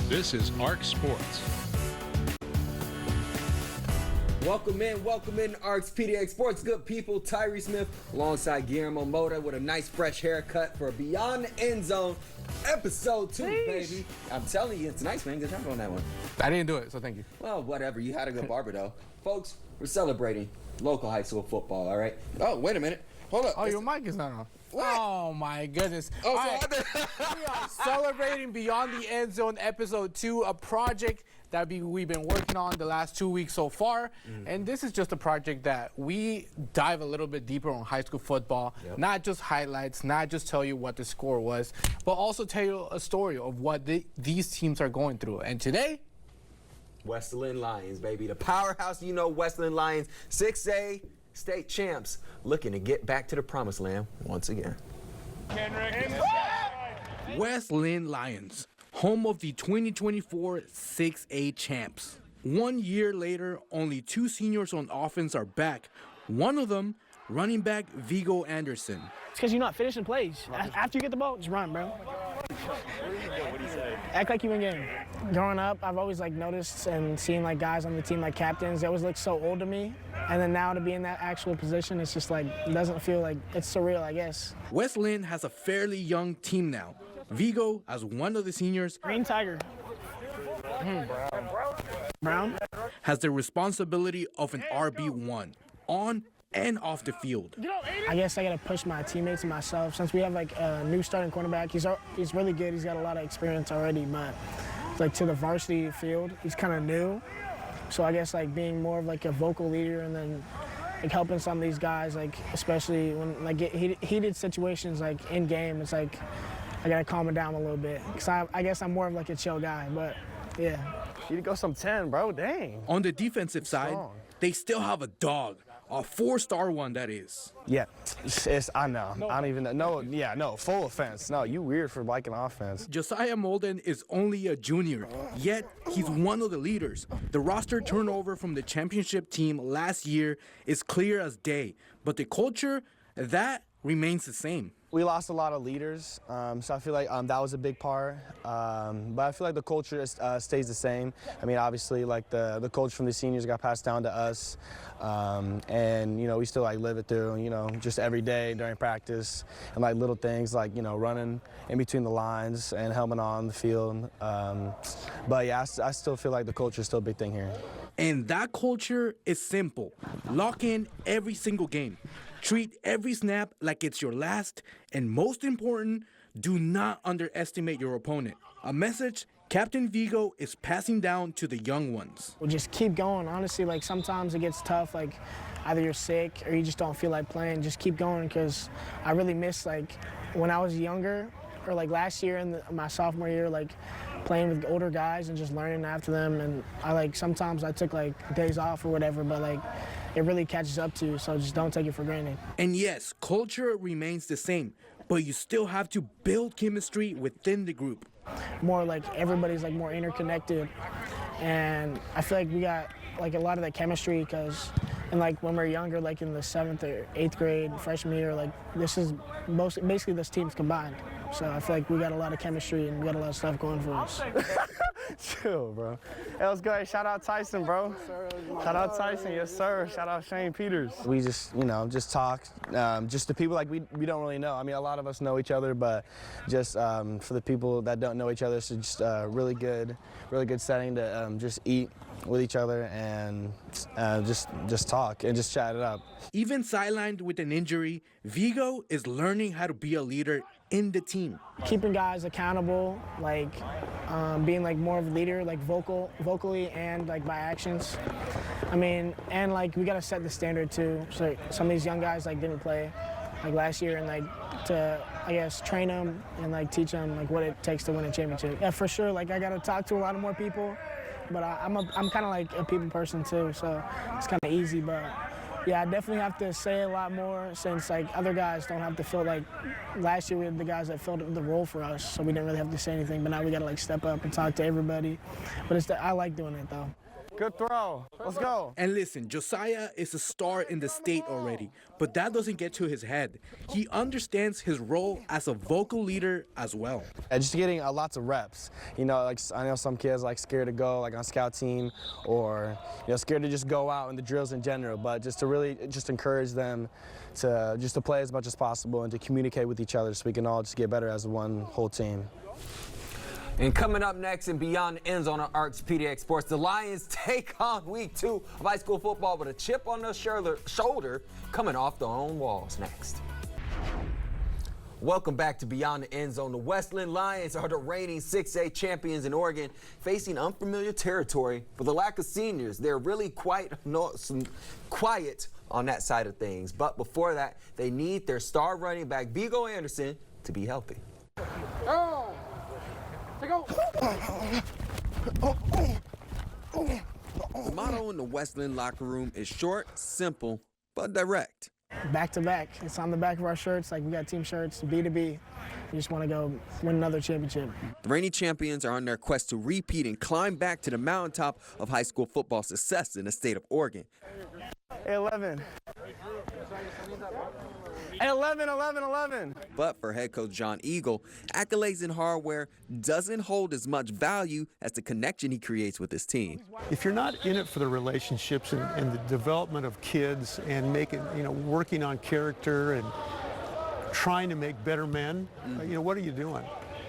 This is ARC Sports. Welcome in, ARC's PDX Sports. Good people, Tyree Smith alongside Guillermo Moda with a nice fresh haircut for Beyond the Endzone, episode 2, baby. I'm telling you, it's nice, man. Good job on that one. I didn't do it, so thank you. Well, whatever. You had a good barber, though. Folks, we're celebrating local high school football, all right? Oh, wait a minute. Hold up. Oh, your mic is not on. What? Oh, my goodness. Oh, All right. We are celebrating Beyond the End Zone Episode 2, a project that we've been working on the last 2 weeks so far. And this is just a project that we dive a little bit deeper on high school football, not just highlights, not just tell you what the score was, but also tell you a story of what these teams are going through. And today, West Linn Lions, baby. The powerhouse, you know, West Linn Lions, 6A state champs, looking to get back to the promised land once again. West Linn Lions, home of the 2024 6A champs. 1 year later, only 2 seniors on offense are back. One of them, running back Viggo Anderson. It's because you're not finishing plays. After you get the ball, just run, bro. Act like you in game. Growing up, I've always noticed and seen guys on the team like captains. They always look so old to me. And then now to be in that actual position, it's just it doesn't feel like it's surreal, I guess. West Linn has a fairly young team now. Viggo, as one of the seniors, Green Tiger. Brown. has the responsibility of an RB1 on and off the field. I guess I got to push my teammates and myself. Since we have a new starting cornerback, he's really good. He's got a lot of experience already, but to the varsity field, he's kind of new. So I guess being more of a vocal leader and then helping some of these guys, especially when heated situations in game, it's I got to calm it down a little bit. Because I guess I'm more of a chill guy, but yeah. You need to go some 10, bro, dang. On the defensive side, they still have a dog, a 4-star one that is. Yeah, I know. I don't even know. No, full offense. No, you weird for liking offense. Josiah Molden is only a junior, yet he's one of the leaders. The roster turnover from the championship team last year is clear as day, but the culture, that remains the same. We lost a lot of leaders, so I feel like that was a big part. But I feel like the culture stays the same. I mean, obviously, the culture from the seniors got passed down to us, and we still live it through. Just every day during practice, and little things running in between the lines and helmet on the field. But yeah, I still feel like the culture is still a big thing here. And that culture is simple. Lock in every single game. Treat every snap like it's your last, and most important, do not underestimate your opponent. A message Captain Viggo is passing down to the young ones. We'll just keep going. Honestly, sometimes it gets tough, either you're sick or you just don't feel like playing. Just keep going, because I really miss when I was younger, or last year in my sophomore year, playing with older guys and just learning after them. And I sometimes I took days off or whatever, but it really catches up to you, so just don't take it for granted. And yes, culture remains the same, but you still have to build chemistry within the group. More everybody's more interconnected, and I feel we got a lot of that chemistry, because when we're younger, in the 7th or 8th grade, freshman year, this is basically this team's combined. So I feel we got a lot of chemistry and we got a lot of stuff going for us. Chill, bro. Hey, let's go ahead. Shout out Tyson, bro. Shout out Tyson, yes, sir. Shout out Shane Peters. We just, just talk. Just the people we don't really know. I mean, a lot of us know each other, but just for the people that don't know each other, it's just really good setting to just eat with each other and just talk and just chat it up. Even sidelined with an injury, Viggo is learning how to be a leader in the team. Keeping guys accountable, being more of a leader, vocally and by actions. I mean, and we gotta set the standard too. So some of these young guys didn't play last year, and to I guess train them and teach them what it takes to win a championship. Yeah, for sure. I gotta talk to a lot of more people, but I'm kind of a people person too, so it's kind of easy. But yeah, I definitely have to say a lot more, since other guys don't have to feel last year we had the guys that filled the role for us, so we didn't really have to say anything. But now we gotta step up and talk to everybody. But I like doing it though. Good throw. Let's go. And listen, Josiah is a star in the state already, but that doesn't get to his head. He understands his role as a vocal leader as well. And just getting lots of reps. You know, like I know some kids like scared to go like on scout team, or scared to just go out in the drills in general. But just to really just encourage them to play as much as possible and to communicate with each other so we can all just get better as one whole team. And coming up next and beyond the end zone on ARC's PDX Sports, the Lions take on week 2 of high school football with a chip on their shoulder coming off their own walls next. Welcome back to Beyond the End Zone. The West Linn Lions are the reigning 6A champions in Oregon, facing unfamiliar territory. For the lack of seniors, they're really quiet on that side of things. But before that, they need their star running back, Viggo Anderson, to be healthy. Oh! The motto in the West Linn locker room is short, simple, but direct. Back to back. It's on the back of our shirts. Like, we got team shirts, B to B. We just want to go win another championship. The reigning champions are on their quest to repeat and climb back to the mountaintop of high school football success in the state of Oregon. 11. 11. But for head coach Jon Eagle, accolades in hardware doesn't hold as much value as the connection he creates with his team. If you're not in it for the relationships and the development of kids and working on character and trying to make better men, what are you doing?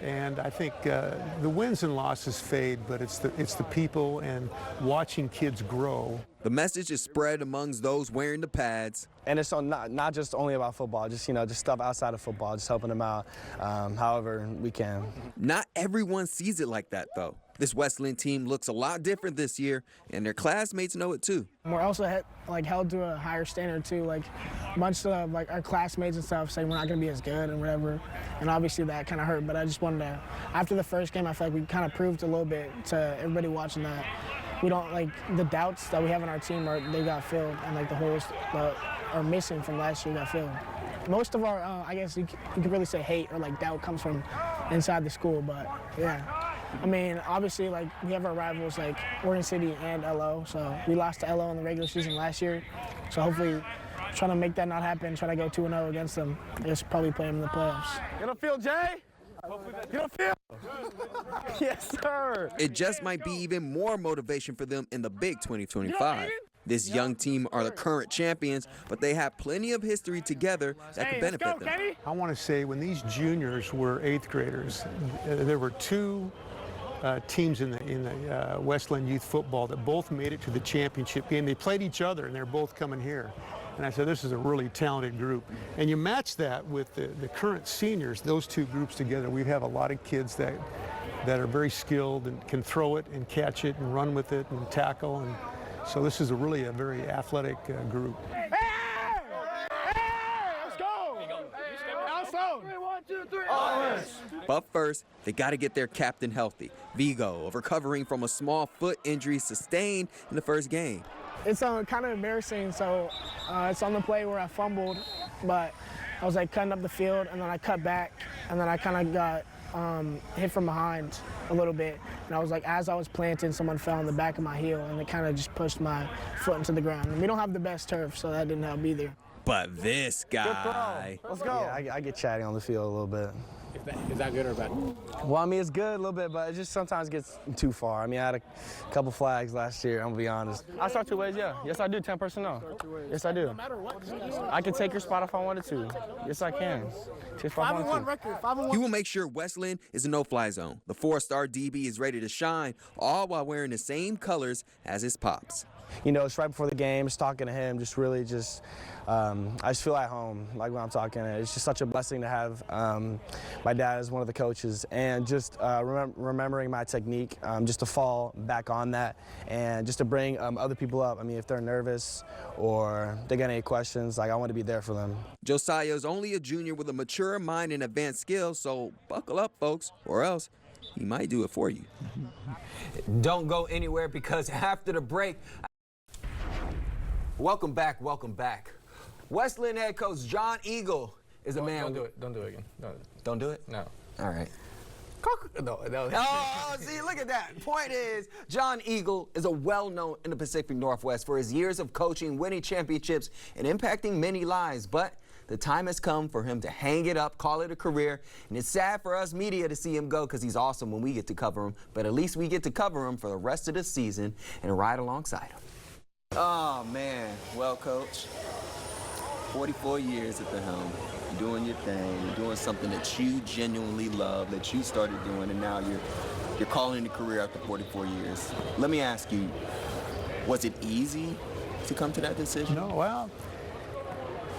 And I think the wins and losses fade, but it's the people and watching kids grow. The message is spread amongst those wearing the pads. And it's not just only about football, just stuff outside of football, just helping them out however we can. Not everyone sees it like that, though. This West Linn team looks a lot different this year, and their classmates know it too. We're also held to a higher standard too. Like, much of our classmates and stuff say we're not going to be as good and whatever, and obviously that kind of hurt. But I just wanted to, after the first game, I feel like we kind of proved a little bit to everybody watching that we don't, the doubts that we have in our team they got filled, and the holes that are missing from last year got filled. Most of our, I guess you could really say hate or doubt comes from inside the school, but yeah. I mean, obviously, we have our rivals Oregon City and LO, so we lost to LO in the regular season last year. So hopefully, trying to make that not happen, try to go 2-0 against them, just probably play them in the playoffs. Get a feel, Jay? Get a feel? Yes, sir. It just might be even more motivation for them in the Big 2025. This young team are the current champions, but they have plenty of history together that could benefit them. I want to say when these juniors were 8th graders, there were 2 teams in the West Linn youth football that both made it to the championship game. They played each other, and they're both coming here. And I said, this is a really talented group. And you match that with the current seniors, those 2 groups together, we have a lot of kids that are very skilled and can throw it and catch it and run with it and tackle. And so this is really a very athletic group. Hey! Let's go! Outside! 1, 2, 3. But first, they got to get their captain healthy. Viggo, recovering from a small foot injury sustained in the first game. It's kind of embarrassing. So it's on the play where I fumbled, but I was cutting up the field, and then I cut back, and then I kind of got hit from behind a little bit. And I was as I was planting, someone fell on the back of my heel, and it kind of just pushed my foot into the ground. And we don't have the best turf, so that didn't help either. But this guy. Let's go. Yeah, I get chatty on the field a little bit. Is that good or bad? Well, I mean, it's good a little bit, but it just sometimes gets too far. I mean, I had a couple flags last year, I'm going to be honest. I start 2 ways, yeah. Yes, I do, 10 personnel. Yes, I do. I can take your spot if I wanted to. Yes, I can. 5-1 record, 5-1. He will make sure West Linn is a no-fly zone. The 4-star DB is ready to shine, all while wearing the same colors as his pops. It's right before the game, just talking to him, I just feel at home, when I'm talking. It's just such a blessing to have my dad as one of the coaches, and just remembering my technique, just to fall back on that, and just to bring other people up. I mean, if they're nervous or they got any questions, I want to be there for them. Josiah is only a junior with a mature mind and advanced skills, so buckle up, folks, or else he might do it for you. Don't go anywhere, because after the break, welcome back. West Linn head coach Jon Eagle is a man. Don't do it. Don't do it again. Don't do it? No. All right. No. Oh, see, look at that. Point is, Jon Eagle is a well-known in the Pacific Northwest for his years of coaching, winning championships, and impacting many lives. But the time has come for him to hang it up, call it a career. And it's sad for us media to see him go because he's awesome when we get to cover him. But at least we get to cover him for the rest of the season and ride alongside him. Oh, man. Well, Coach, 44 years at the helm. You're doing your thing. You're doing something that you genuinely love, that you started doing, and now you're calling it a career after 44 years. Let me ask you, was it easy to come to that decision? No, well,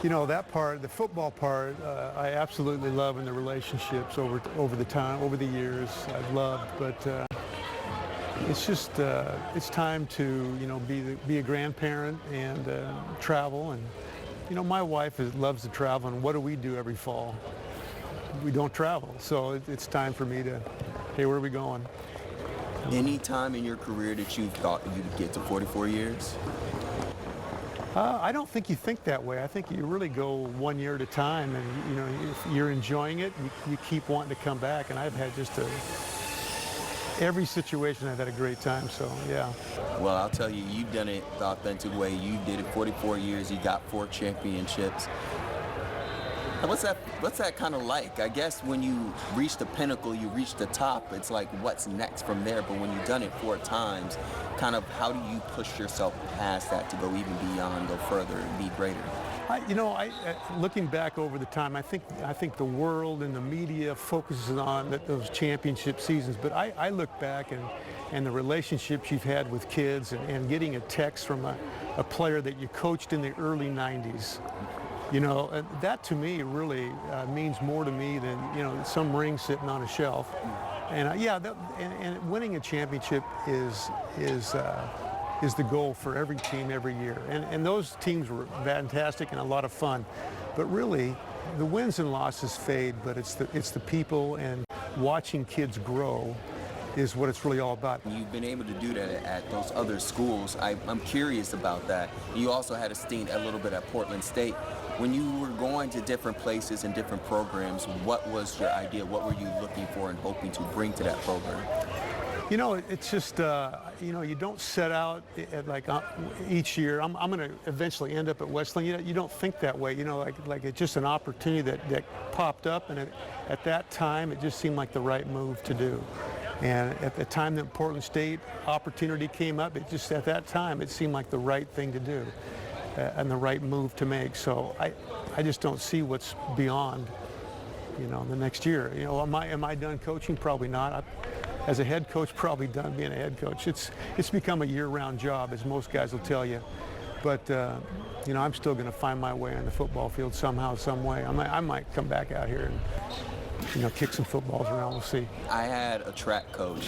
you know, that part, the football part, I absolutely love, in the relationships over the years, I've loved, but it's just, it's time to, you know, be a grandparent and travel. And you know, my wife loves to travel, and what do we do every fall? We don't travel, so it's time for me to, hey, where are we going? Any time in your career that you thought you'd get to 44 years? I don't think you think that way. I think you really go 1 year at a time, and you know, if you're enjoying it, you keep wanting to come back. And I've had just every situation I've had a great time, so yeah. Well, I'll tell you, you've done it the authentic way. You did it 44 years, you got 4 championships. And what's that kind of like? I guess when you reach the pinnacle, you reach the top, it's like, what's next from there? But when you've done it 4 times, kind of how do you push yourself past that to go even beyond, go further, and be greater? Looking back over the time, I think the world and the media focuses on those championship seasons. But I look back and the relationships you've had with kids, and getting a text from a player that you coached in the early 90s. You know, that to me really means more to me than, you know, some ring sitting on a shelf. And and winning a championship is the goal for every team every year. And those teams were fantastic and a lot of fun. But really, the wins and losses fade, but it's the people and watching kids grow is what it's really all about. You've been able to do that at those other schools. I'm curious about that. You also had a stint a little bit at Portland State. When you were going to different places and different programs, what was your idea? What were you looking for and hoping to bring to that program? You know, it's just, you know, you don't set out each year, I'm going to eventually end up at West Linn. You don't think that way. You know, like it's just an opportunity that popped up, and at that time, it just seemed like the right move to do. And at the time that Portland State opportunity came up, at that time, it seemed like the right thing to do and the right move to make. So I just don't see what's beyond, you know, the next year. You know, am I done coaching? Probably not. As a head coach, probably done being a head coach. It's become a year-round job, as most guys will tell you. But you know, I'm still going to find my way on the football field somehow, some way. I might come back out here and, you know, kick some footballs around. We'll see. I had a track coach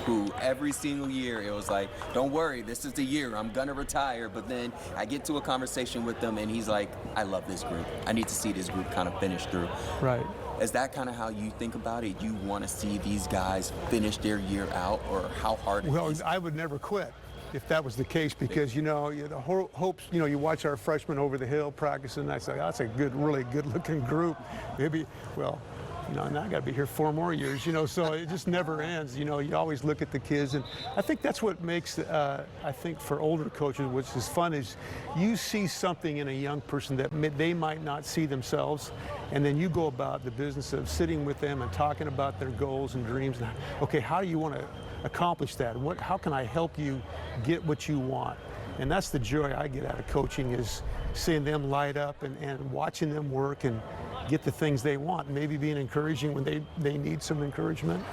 who every single year it was like, don't worry, this is the year, I'm gonna retire. But then I get to a conversation with him and he's like, I love this group. I need to see this group kind of finish through. Right. Is that kind of how you think about it? You want to see these guys finish their year out, or how hard it is? Well, I would never quit if that was the case, because, you know, the hopes, you know, you watch our freshmen over the hill practicing, and I say, oh, that's a really good-looking group. Maybe, well, you know, now I got to be here 4 more years, you know, so it just never ends. You know, you always look at the kids, and I think that's what makes, I think for older coaches, which is fun, is you see something in a young person that they might not see themselves, and then you go about the business of sitting with them and talking about their goals and dreams. And, okay, how do you want to accomplish that? How can I help you get what you want? And that's the joy I get out of coaching, is seeing them light up and watching them work and get the things they want, maybe being encouraging when they need some encouragement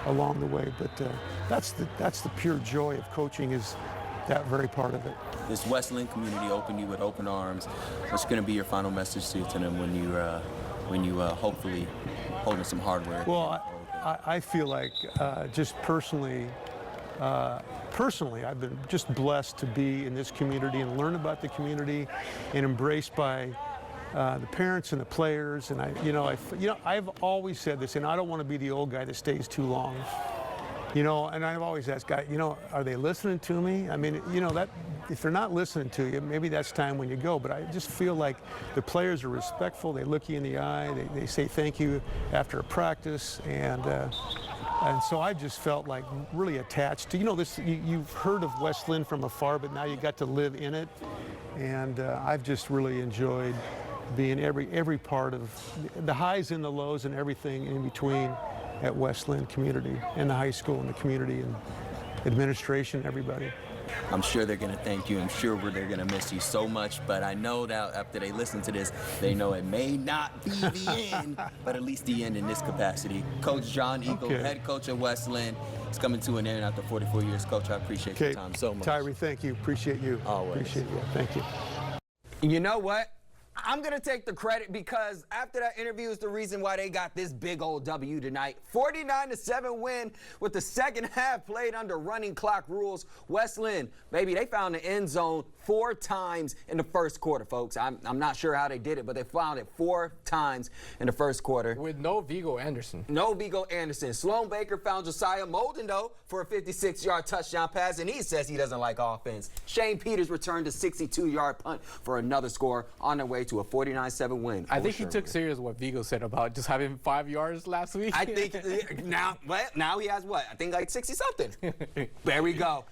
along the way. But that's the pure joy of coaching, is that very part of it. This West Linn community opened you with open arms. What's going to be your final message to them when you hopefully holding some hardware? Well, I feel like just personally, I've been just blessed to be in this community and learn about the community and embraced by the parents and the players. And I've always said this, and I don't want to be the old guy that stays too long. You know, and I've always asked guys, you know, are they listening to me? I mean, you know, that if they're not listening to you, maybe that's time when you go. But I just feel like the players are respectful. They look you in the eye. They say thank you after a practice, and so I just felt like really attached to, you know, this. You've heard of West Linn from afar, but now you got to live in it, and I've just really enjoyed being every part of the highs and the lows and everything in between at West Linn community and the high school and the community and administration, everybody. I'm sure they're going to thank you. I'm sure they're going to miss you so much, but I know that after they listen to this, they know it may not be the end, but at least the end in this capacity. Coach Jon Eagle, head coach at West Linn, is coming to an end after 44 years. Coach, I appreciate your time so much. Tyree, thank you. Appreciate you. Always. Appreciate you. Thank you. You know what? I'm going to take the credit because after that interview is the reason why they got this big old W tonight. 49-7 win with the second half played under running clock rules. West Linn, baby, they found the end zone 4 times in the first quarter, folks. I'm not sure how they did it, but they found it 4 times in the first quarter. With no Viggo Anderson. No Viggo Anderson. Sloan Baker found Josiah Molden, though, for a 56-yard touchdown pass, and he says he doesn't like offense. Shane Peters returned a 62-yard punt for another score on their way to a 49-7 win. I think he took serious what Viggo said about just having 5 yards last week. I think now he has what? I think like 60-something. There we go.